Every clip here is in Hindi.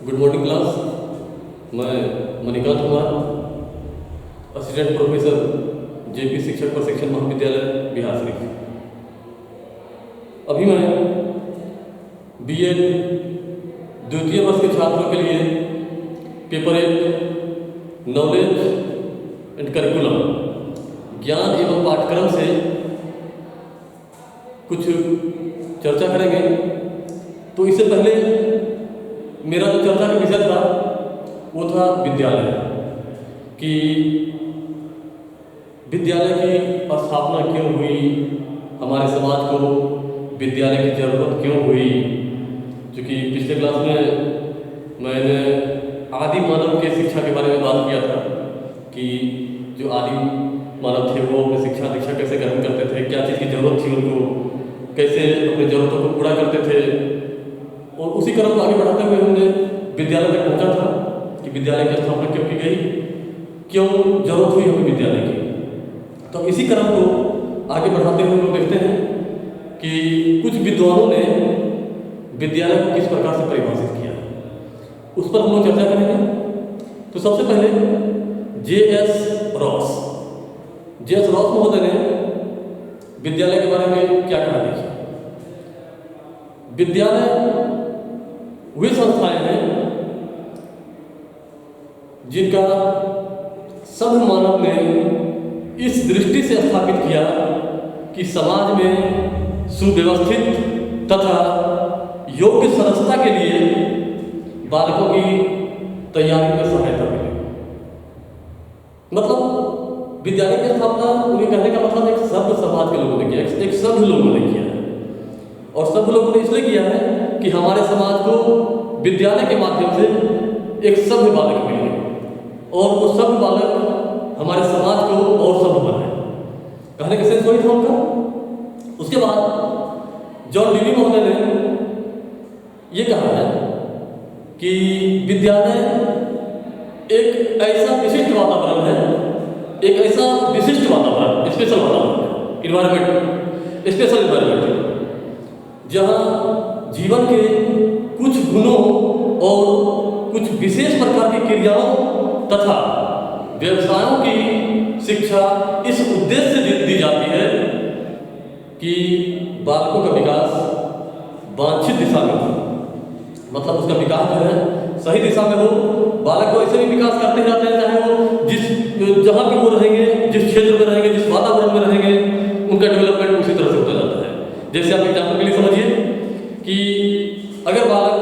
Good morning class. मैं Manikant Kumar, assistant professor JP शिक्षक प्रशिक्षण महाविद्यालय बिहार शरीफ। अभी मैं बीएड द्वितीय वर्ष के छात्रों के लिए पेपर 1 नॉलेज एंड करिकुलम ज्ञान एवं पाठ्यक्रम से कुछ चर्चा करेंगे। तो इससे पहले मेरा जो चर्चा का विषय था वो था विद्यालय, कि विद्यालय की स्थापना क्यों हुई, हमारे समाज को विद्यालय की ज़रूरत क्यों हुई। क्योंकि पिछले क्लास में मैंने आदि मानव के शिक्षा के बारे में बात किया था कि जो आदि मानव थे वो अपनी शिक्षा दीक्षा कैसे ग्रहण करते थे, क्या चीज़ की ज़रूरत थी उनको, कैसे अपनी ज़रूरतों को पूरा करते थे। और उसी क्रम को आगे बढ़ाते हुए हमने विद्यालय तक पहुंचा था कि विद्यालय की स्थापना क्यों की गई, क्यों जरूरत हुई हमें विद्यालय की। तो इसी क्रम को आगे बढ़ाते हुए हम लोग देखते हैं कि कुछ विद्वानों ने विद्यालय को किस प्रकार से परिभाषित किया, उस पर हम लोग चर्चा करेंगे। तो सबसे पहले जे.एस. रॉस महोदय ने विद्यालय के बारे में क्या कहा देखिए। विद्यालय वे संस्थाएं हैं जिनका सभ्य मानव ने इस दृष्टि से स्थापित किया कि समाज में सुव्यवस्थित तथा योग्य सदस्यता के लिए बालकों की तैयारी में सहायता मिले। मतलब विद्यालय की स्थापना उन्हें कहने का मतलब एक सभ्य समाज के लोगों ने किया, एक सभ्य लोगों ने किया है। और सब लोगों ने इसलिए किया है कि हमारे समाज को विद्यालय के माध्यम से एक सभ्य बालक मिले और वो सभ्य बालक हमारे समाज को और सभ्य बनाए। कहने का सेंस वही था उनका। उसके बाद जॉन डीवी महोदय ने ये कहा है कि विद्यालय एक ऐसा विशिष्ट वातावरण है, एक ऐसा विशिष्ट वातावरण, स्पेशल वातावरण, इन्वायरमेंट, स्पेशल इन्वायरमेंट, जहाँ जीवन के कुछ गुणों और कुछ विशेष प्रकार की क्रियाओं तथा व्यवसायों की शिक्षा इस उद्देश्य से दी जाती है कि बालकों का विकास वांछित दिशा में हो। मतलब उसका विकास जो है सही दिशा में हो। बालक को ऐसे भी विकास करते जाते हैं, चाहे वो जहाँ पे वो रहेंगे, जिस क्षेत्र में रहेंगे, जिस वातावरण में रहेंगे, उनका डेवलपमेंट उसी तरह से होता जाता है। जैसे आप एग्जाम्पल के लिए समझिए कि अगर बालक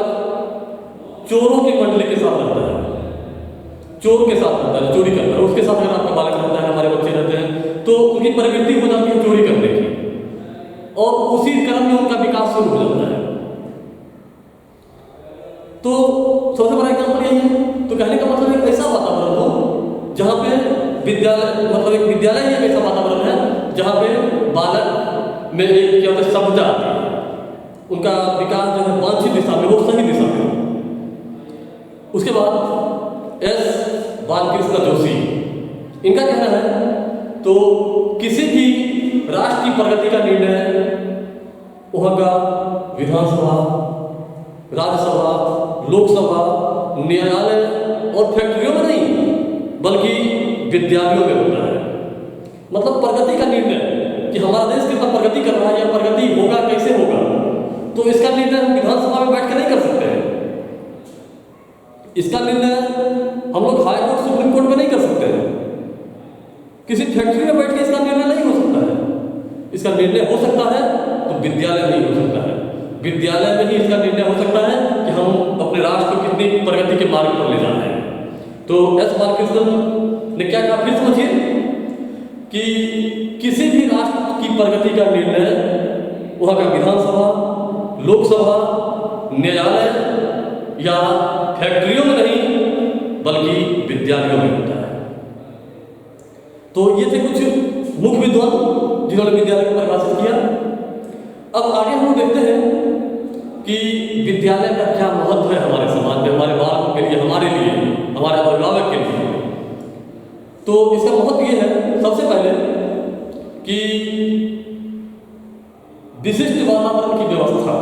चोरों की मंडली के साथ रहता है, चोर के साथ रहता है, चोरी करता है, उसके साथ अगर आपका बालक रहता है, हमारे बच्चे रहते हैं, तो उनकी प्रवृत्ति हो जाती है चोरी करने की और उसी क्रम में उनका विकास शुरू हो जाता है। तो सबसे बड़ा एग्जाम्पल यही है। तो कहने का मतलब एक ऐसा वातावरण हो जहाँ पे विद्यालय, मतलब एक विद्यालय ही एक ऐसा वातावरण है जहाँ पे बालक में एक क्या होता है सभ्यता आती है, उनका विकास जो है वांछित दिशा में हो, सही दिशा में हो। उसके बाद एस बालकृष्ण जोशी, इनका कहना है तो किसी भी राष्ट्र की प्रगति का निर्णय वहाँ का विधानसभा, राज्यसभा, लोकसभा, न्यायालय और फैक्ट्रियों में नहीं बल्कि विद्यालयों में होता है। मतलब प्रगति का निर्णय कि हमारा देश कितना प्रगति कर रहा है या प्रगति होगा कैसे होगा, तो इसका निर्णय हम विधानसभा में बैठ कर नहीं कर सकते हैं। इसका निर्णय हम लोग हाई कोर्ट, सुप्रीम कोर्ट में नहीं कर सकते हैं। किसी फैक्ट्री में बैठ के इसका निर्णय नहीं हो सकता है। इसका निर्णय हो सकता है तो विद्यालय में ही हो सकता है। विद्यालय में ही इसका निर्णय हो सकता है कि हम अपने राष्ट्र को कितनी प्रगति के मार्ग पर ले जा रहे हैं। तो एस बालकृष्णन ने क्या कहा, फिर समझिए कि किसी भी राष्ट्र की प्रगति का निर्णय वहाँ का विधानसभा, लोकसभा, न्यायालय या फैक्ट्रियों में नहीं बल्कि विद्यालयों में होता है। तो ये थे कुछ मुख्य विद्वान जिन्होंने विद्यालय को परिभाषित किया। अब आगे हम देखते हैं कि विद्यालय का क्या महत्व है हमारे समाज में, हमारे बालकों के लिए, हमारे लिए, हमारे अभिभावक के लिए। तो इसका महत्व ये है सबसे पहले कि विशिष्ट वातावरण की व्यवस्था।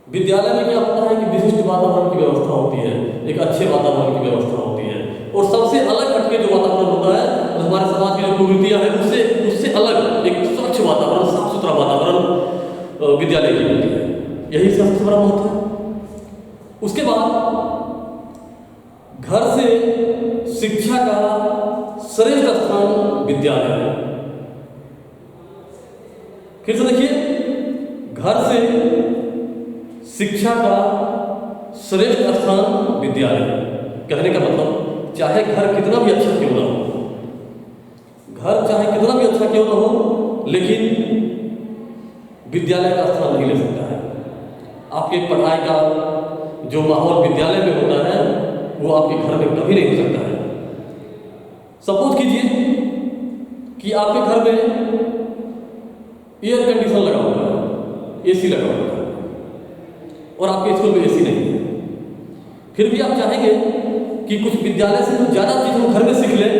विद्यालय में क्या होता है कि वातावरण की व्यवस्था होती है, एक अच्छे वातावरण की व्यवस्था होती है। और सबसे अलग हटके जो वातावरण होता है, तो हमारे समाज की जो कुरीतियाँ हैं उससे अलग एक स्वच्छ वातावरण, साफ सुथरा वातावरण विद्यालय की होती है। यही सबसे बड़ा महत्व है। उसके बाद घर से शिक्षा का श्रेष्ठ स्थान विद्यालय है। फिर से देखिए, घर से शिक्षा का श्रेष्ठ स्थान विद्यालय। कहने का मतलब, चाहे घर कितना भी अच्छा क्यों ना हो, घर चाहे कितना भी अच्छा क्यों ना हो, लेकिन विद्यालय का स्थान नहीं ले सकता है। आपके पढ़ाई का जो माहौल विद्यालय में होता है, वो आपके घर में कभी नहीं हो सकता है। सपोज कीजिए कि आपके घर में एयर कंडीशन लगा हुआ है, एसी लगा हुआ है, और आपके स्कूल में एसी नहीं है। फिर भी आप चाहेंगे कि कुछ विद्यालय से कुछ ज़्यादा चीज़ हम घर में सीख लें,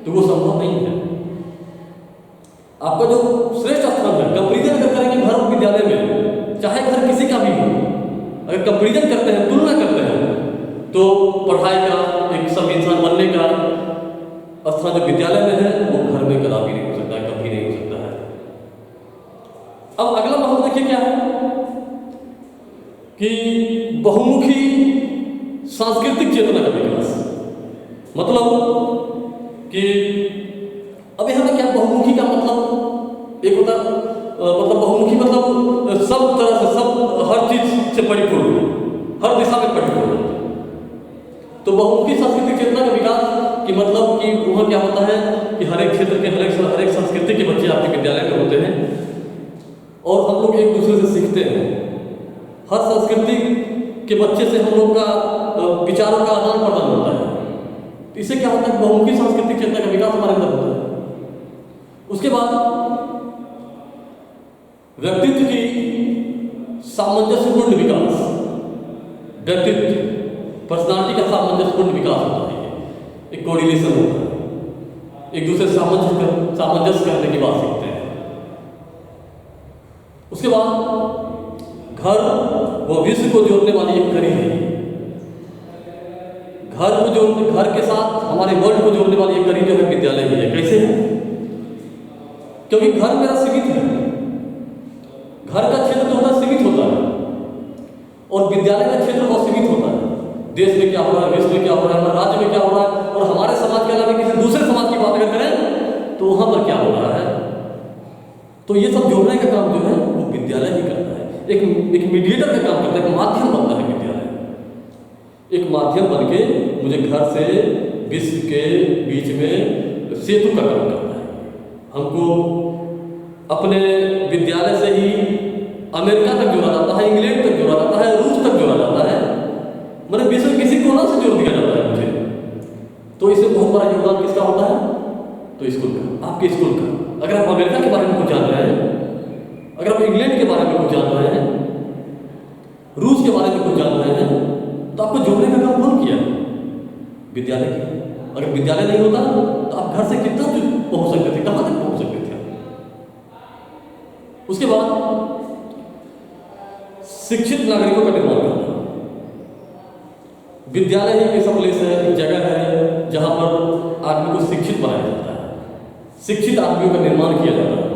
तो वो संभव नहीं है। आपका जो श्रेष्ठ स्थान है, कंपेरिजन अगर करेंगे घर और विद्यालय में, चाहे घर किसी का भी हो, अगर कंपेरिजन करते हैं, तुलना करते हैं, तो पढ़ाई का, एक सब इंसान बनने का स्थान जो विद्यालय में है, वो घर में कदापि नहीं हो सकता है, कभी नहीं हो सकता है। अब अगला माहौल देखिए क्या है कि बहुमुखी सांस्कृतिक चेतना का विकास। मतलब कि अब यहाँ पे क्या बहुमुखी का मतलब, एक होता मतलब बहुमुखी मतलब सब तरह से, सब हर चीज से परिपूर्ण, हर दिशा में परिपूर्ण। तो बहुमुखी सांस्कृतिक चेतना का विकास की मतलब कि वहाँ क्या होता है कि हर एक क्षेत्र के, हर एक संस्कृति के बच्चे आपके विद्यालय में होते हैं, और हम लोग एक दूसरे से सीखते हैं। हर संस्कृति के बच्चे से हम लोग का विचारों का आदान प्रदान होता है। इससे क्या होता है, बहुमुखी सांस्कृतिक चेतना का विकास हमारे अंदर होता है। उसके बाद व्यक्तित्व की सामंजस्यपूर्ण विकास, व्यक्तित्व पर्सनालिटी का सामंजस्यपूर्ण विकास होता है। एक कोऑर्डिनेशन होता है, एक दूसरे सामंजस्य करने की बात सीखते हैं। उसके बाद घर वो विश्व को जोड़ने वाली एक कड़ी है। घर के साथ हमारे वर्ल्ड को जोड़ने वाली एक कड़ी जो है विद्यालय ही है। कैसे है? क्योंकि घर मेरा सीमित है, घर का क्षेत्र जो होता है सीमित होता है, और विद्यालय का क्षेत्र बहुत सीमित होता है। देश में क्या हो रहा है, विश्व में क्या हो रहा है, हमारे राज्य में क्या हो रहा है, और हमारे समाज के अलावा किसी दूसरे समाज की बात अगर करें तो वहां पर क्या हो रहा है। तो ये सब जोड़ने का काम जो है वो विद्यालय ही करता है। एक मीडिएटर का काम करता है, एक माध्यम बनता है विद्यालय। एक माध्यम बन के मुझे घर से विश्व के बीच में सेतु का काम करता है। हमको अपने विद्यालय से ही अमेरिका तक जोड़ा जाता है, इंग्लैंड तक जोड़ा जाता है, रूस तक जोड़ा जाता है, मतलब विश्व किसी कोना से जोड़ दिया जाता है मुझे। तो इसमें बहुत बड़ा योगदान किसका होता है? तो स्कूल का, आपके स्कूल का। अगर आप अमेरिका के बारे में कुछ जान रहे हैं, अगर आप इंग्लैंड के बारे में कुछ जान रहे हैं, रूस के बारे में कुछ जान रहे हैं, तो आपको जोड़ने का काम कौन किया? विद्यालय किया। अगर विद्यालय नहीं होता तो आप घर से कितना पहुंच सकते थे, कहां तक पहुंच सकते थे? उसके बाद शिक्षित नागरिकों का निर्माण करना। विद्यालय ही ऐसा प्लेस है, एक जगह है जहां पर आदमी को शिक्षित बनाया जाता है, शिक्षित आदमियों का निर्माण किया जाता है।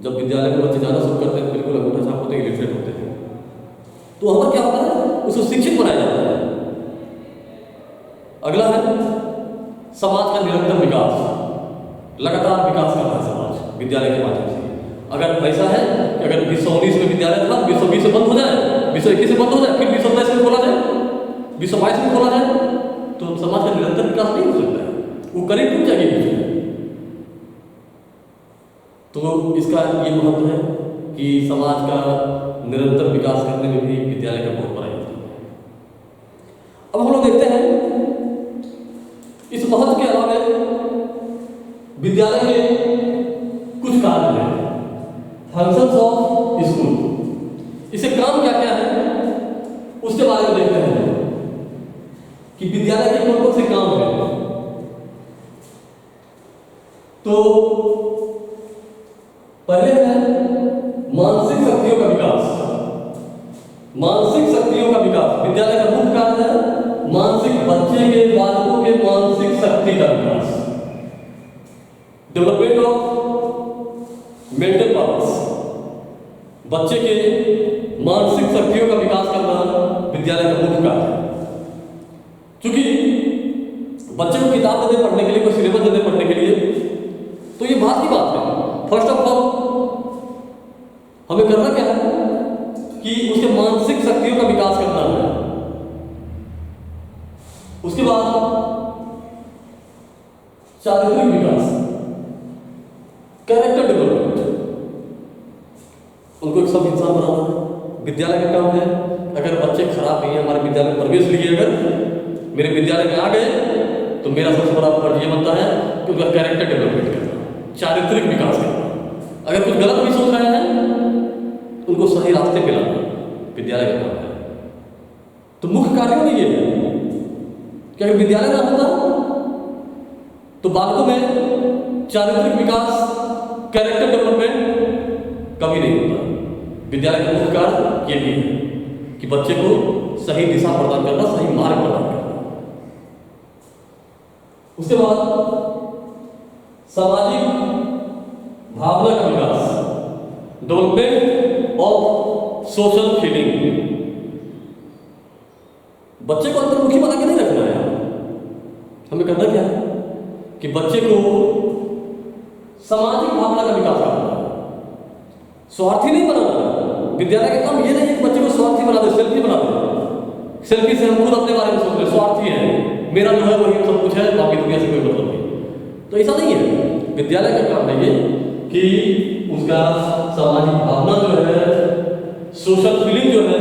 जब विद्यालय में बच्चे जाना शुरू करते हैं, बिल्कुल अंगूठा छाप होते हैं, इलिटरेट होते हैं, तो वहां पर क्या होता है, उसको शिक्षित बनाया जाता है। अगला है समाज का निरंतर विकास, लगातार विकास कर रहा है समाज विद्यालय के माध्यम से। अगर ऐसा है कि अगर 1919 में विद्यालय था, 1920 से बंद हो जाए, 1921 से बंद हो जाए, फिर 1922 में खोला जाए, 1922 में खोला जाए, तो समाज का निरंतर विकास नहीं हो सकता है, वो करेक्ट हो जाएगी बीच में। तो इसका ये महत्व है कि समाज का निरंतर विकास करने में भी विद्यालय का बहुत बड़ा योगदान है। अब हम लोग देखते हैं इस महत्व के अलावा विद्यालय के कुछ कार्य हैं, फंक्शंस ऑफ स्कूल। इसे काम क्या क्या है उसके बारे में देखते हैं कि विद्यालय के कौन कौन से काम हैं। तो पहले है मानसिक शक्तियों का विकास। डेवलपमेंट ऑफ मेंटल पावर्स, बच्चे के मानसिक शक्तियों का विकास करना विद्यालय का मुख्य कार्य है। क्योंकि बच्चे को किताब देते पढ़ने के लिए, कोई सिलेबस देते पढ़ने के लिए, तो ये बात की बात है। फर्स्ट ऑफ ऑल हमें करना क्या है कि उसके मानसिक शक्तियों का विकास करना है। उसके बाद चारित्रिक विकास, कैरेक्टर डेवलपमेंट, उनको एक सब इंसान बनाना है। विद्यालय का काम है, अगर बच्चे खराब नहीं है, हमारे विद्यालय में प्रवेश लिए, अगर मेरे विद्यालय में आ गए, तो मेरा सबसे बड़ा फर्ज ये बनता है कि उनका कैरेक्टर डेवलपमेंट करना, चारित्रिक विकास करना। अगर कुछ गलत भी सोच रहे हैं, उनको सही रास्ते पे लाना विद्यालय का काम है। तो मुख्य कार्य में ये है कि अगर विद्यालय ना होता तो बालकों में चारित्रिक विकास, कैरेक्टर डेवलपमेंट कभी नहीं होता। विद्यालय का मुख्य कार्य ये भी है कि बच्चे को सही दिशा प्रदान करना, सही मार्ग प्रदान करना। उसके बाद सामाजिक भावना का विकास, डेवलपमेंट ऑफ सोशल फीलिंग। बच्चे को अंतर्मुखी बना के नहीं रखना है, हमें करना क्या है कि बच्चे को सामाजिक भावना का विकास करना है, स्वार्थी नहीं बनाना। विद्यालय का काम ये नहीं है कि बच्चे को स्वार्थी बना दे, सेल्फी बना दे। सेल्फी से हम खुद अपने बारे में सोच रहे, स्वार्थी है, मेरा जो है वही सब कुछ है, बाकी दुनिया से कोई मतलब नहीं। तो ऐसा नहीं है। विद्यालय का काम है ये कि उसका सामाजिक भावना जो है, सोशल फीलिंग जो है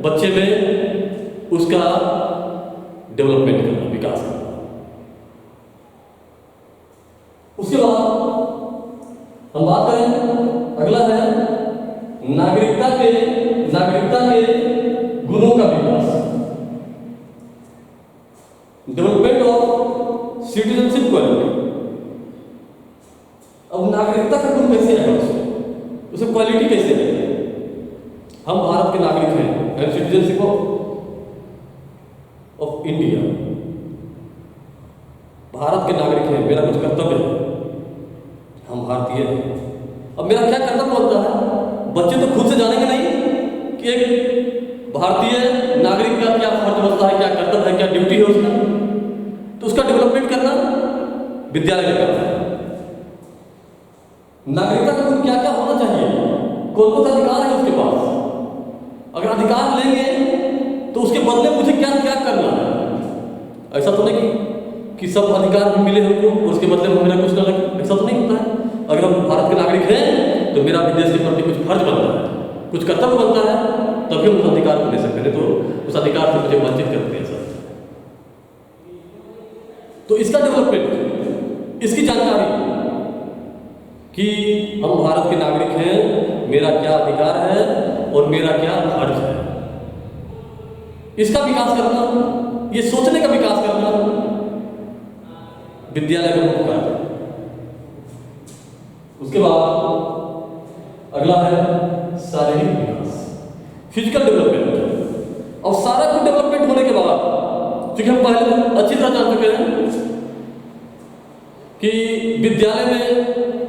बच्चे में, उसका डेवलपमेंट करना, विकास करना। उसके बाद हम बात करें, अगला है नागरिकता के गुणों का विकास, डेवलपमेंट ऑफ सिटीजनशिप क्वालिटी। अब नागरिकता का गुण कैसे है, उसे क्वालिटी कैसे है? हम भारत के नागरिक हैं, and citizenship of India, Bharat के नागरिक हैं, मेरा कुछ कर्तव्य है, हम भारतीय हैं। अब मेरा क्या कर्तव्य होता है? बच्चे तो खुद से जानेंगे नहीं कि एक भारतीय नागरिक का क्या फर्ज बनता है, क्या कर्तव्य है, क्या ड्यूटी है उसका। तो उसका डेवलपमेंट करना विद्यालय में करना है। नागरिकता का गुण क्या क्या होना चाहिए, कौन कौन सा अधिकार है उसके पास, अगर अधिकार लेंगे तो उसके बदले मुझे क्या त्याग करना है। ऐसा तो नहीं कि सब अधिकार भी मिले हमको और उसके बदले में मेरा कुछ ना लगे, ऐसा तो नहीं होता है। अगर हम भारत के नागरिक हैं तो मेरा भी देश के प्रति कुछ फर्ज बनता है, कुछ कर्तव्य बनता है, तभी हम उस अधिकार को ले सकते हैं। तो उस अधिकार से मुझे वंचित करते हैं सर। तो इसका डेवलपमेंट, इसकी जानकारी कि हम भारत के नागरिक हैं, मेरा क्या अधिकार है और मेरा क्या फर्ज है, इसका विकास करना, ये सोचने का विकास करना विद्यालय का मुख्य कार्य है। उसके बाद अगला है शारीरिक विकास, फिजिकल डेवलपमेंट। और सारा कुछ डेवलपमेंट होने के बाद, क्योंकि हम पहले अच्छी तरह जान चुके हैं कि विद्यालय में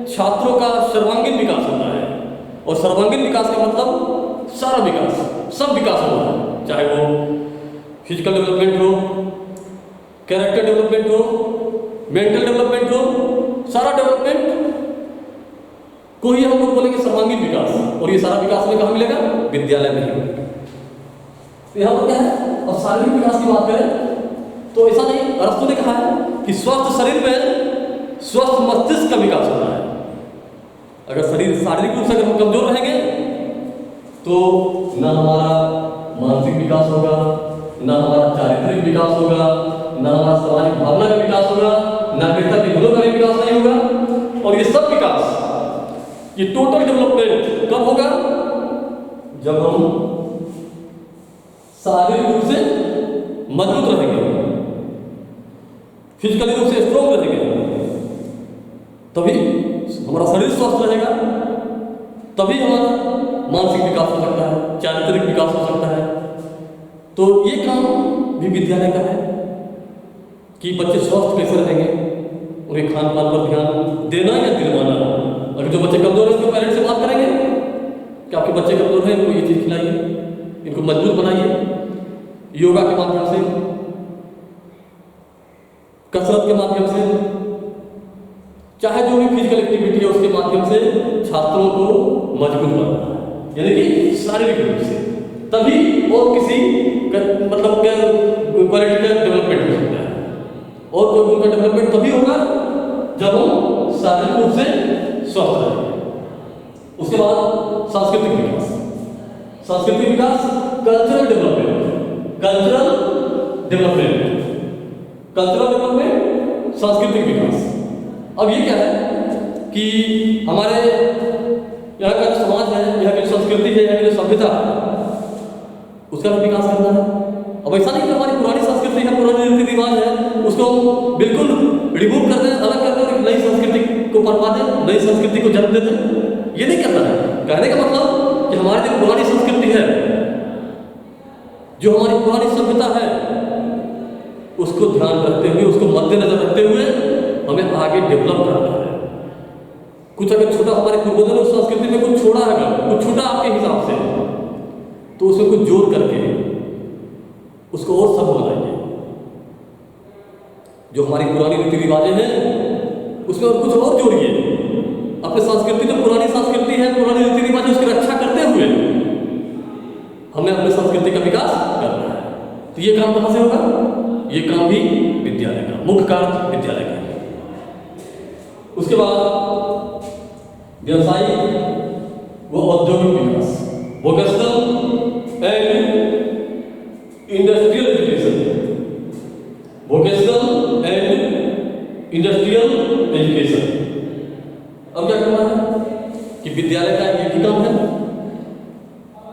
छात्रों का सर्वांगीण विकास होता है, और सर्वांगीण विकास का मतलब सारा विकास, सब विकास होता है, चाहे वो फिजिकल डेवलपमेंट हो, कैरेक्टर डेवलपमेंट हो, मेंटल डेवलपमेंट हो, सारा डेवलपमेंट को ही हम लोग बोलेंगे सर्वांगीण विकास। और ये सारा विकास में कहाँ मिलेगा? विद्यालय में ही मिलेगा। तो यहाँ पर क्या है, और शारीरिक विकास की बात करें तो ऐसा नहीं, अरस्तु ने कहा है कि स्वस्थ शरीर में स्वस्थ मस्तिष्क का विकास होता है। अगर शरीर शारीरिक रूप से अगर हम कमजोर रहेंगे तो ना हमारा मानसिक विकास होगा, ना हमारा चारित्रिक विकास होगा, ना हमारा सामाजिक भावना का विकास होगा, नागरिकता के गुणों का भी विकास नहीं होगा। और ये सब विकास, ये टोटल डेवलपमेंट कब होगा? जब हम शारीरिक रूप से मजबूत रहेंगे, फिजिकली रूप से स्ट्रॉन्ग रहेंगे, तभी हमारा शरीर स्वस्थ रहेगा, तभी हमारा मानसिक विकास हो सकता है, चारित्रिक विकास हो सकता है। तो ये काम भी विद्यालय का है कि बच्चे स्वस्थ कैसे रहेंगे, उन्हें खान पान पर ध्यान देना या दिलवाना। अगर जो बच्चे कमजोर हैं उनके पेरेंट्स से बात करेंगे कि आपके बच्चे कमजोर हैं, इनको ये चीज़ खिलाइए, इनको मजबूत बनाइए, योगा के माध्यम से, कसरत के माध्यम से, चाहे जो भी फिजिकल एक्टिविटी है उसके माध्यम से छात्रों को मजबूत बनाना, यानी कि शारीरिक रूप से, तभी और किसी मतलब क्वालिटी का डेवलपमेंट हो सकता है। और कोई उनका डेवलपमेंट तभी होगा जब हम शारीरिक रूप से स्वस्थ रहेंगे। उसके बाद सांस्कृतिक विकास, सांस्कृतिक विकास, cultural development, cultural development, cultural development, सांस्कृतिक विकास। अब ये क्या है कि हमारे यहाँ का जो समाज है, यहाँ की संस्कृति है, यहाँ की जो सभ्यता है, उसका भी विकास करना है। अब ऐसा नहीं कि हमारी पुरानी संस्कृति है, पुराने रीति रिवाज है, उसको हम बिल्कुल रिमूव कर दें, अलग कर दें और एक नई संस्कृति को पनपा दें, नई संस्कृति को जन्म दे दें। ये नहीं करना है। कहने का मतलब कि हमारी जो पुरानी संस्कृति है, जो हमारी पुरानी सभ्यता है, उसको ध्यान रखते हुए, उसको मद्देनजर रखते हुए हमें आगे डेवलप करना है। कुछ अगर छोटा हमारे पूर्वजों ने उस संस्कृति में कुछ छोड़ा है, कुछ छूटा आपके हिसाब से, तो उसमें कुछ जोड़ करके उसको और सब बनाइए। जो हमारी पुरानी रीति रिवाजें हैं उसमें और कुछ और जोड़िए। अपनी संस्कृति जो पुरानी संस्कृति है, पुरानी रीति रिवाज, उसकी रक्षा करते हुए हमें अपनी संस्कृति का विकास करना है। तो ये काम कहां से होगा? ये काम भी विद्यालय का, मुख्य कार्य विद्यालय का। उसके बाद व्यवसायिक व औद्योगिक विकास, vocational and industrial education, vocational and industrial education. अब क्या करना है कि विद्यालय का एक ही काम है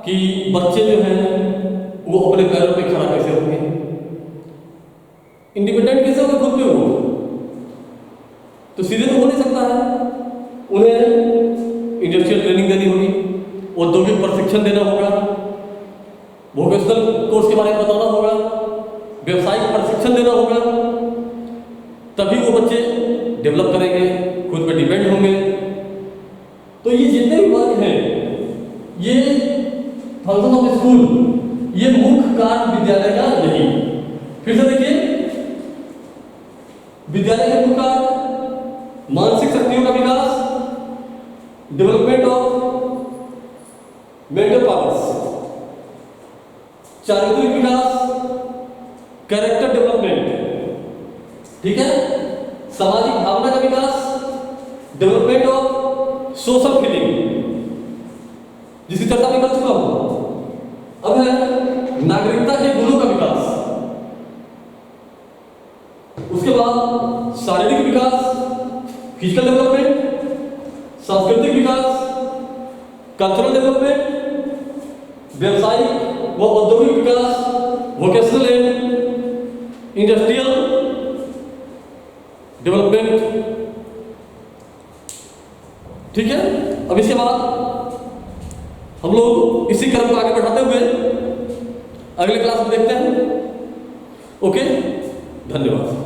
कि बच्चे जो हैं वो अपने पैरों पे खड़ा कैसे होंगे, इंडिपेंडेंट कैसे होंगे खुद पे वो, तो सीधे तो हो नहीं सकता है। उन्हें इंडस्ट्रियल ट्रेनिंग देनी होगी, औद्योगिक प्रशिक्षण देना होगा, वोकेशनल कोर्स के बारे में बताना होगा, व्यवसायिक प्रशिक्षण देना होगा, तभी वो बच्चे डेवलप करेंगे, खुद पे डिपेंड होंगे। तो ये जितने भी वर्ग हैं, ये फंक्शन ऑफ स्कूल, ये मुख्य कार्य विद्यालय का यही। फिर से देखिए, विद्यालय के मुख्य कार्य मानसिक शक्तियों का विकास, डेवलपमेंट ऑफ मेंटल पावर्स, चारित्रिक विकास, कैरेक्टर डेवलपमेंट, ठीक है, सामाजिक भावना का विकास, डेवलपमेंट ऑफ सोशल फीलिंग, जिसकी चर्चा मैं कर चुका हूं। अब है नागरिकता के गुणों का विकास, उसके बाद शारीरिक विकास, फिजिकल डेवलपमेंट, सांस्कृतिक विकास, कल्चरल डेवलपमेंट, व्यवसायिक व औद्योगिक विकास, वोकेशनल एंड इंडस्ट्रियल डेवलपमेंट। ठीक है, अब इसके बाद हम लोग इसी क्रम को आगे बढ़ाते हुए अगले क्लास में देखते हैं। ओके, धन्यवाद।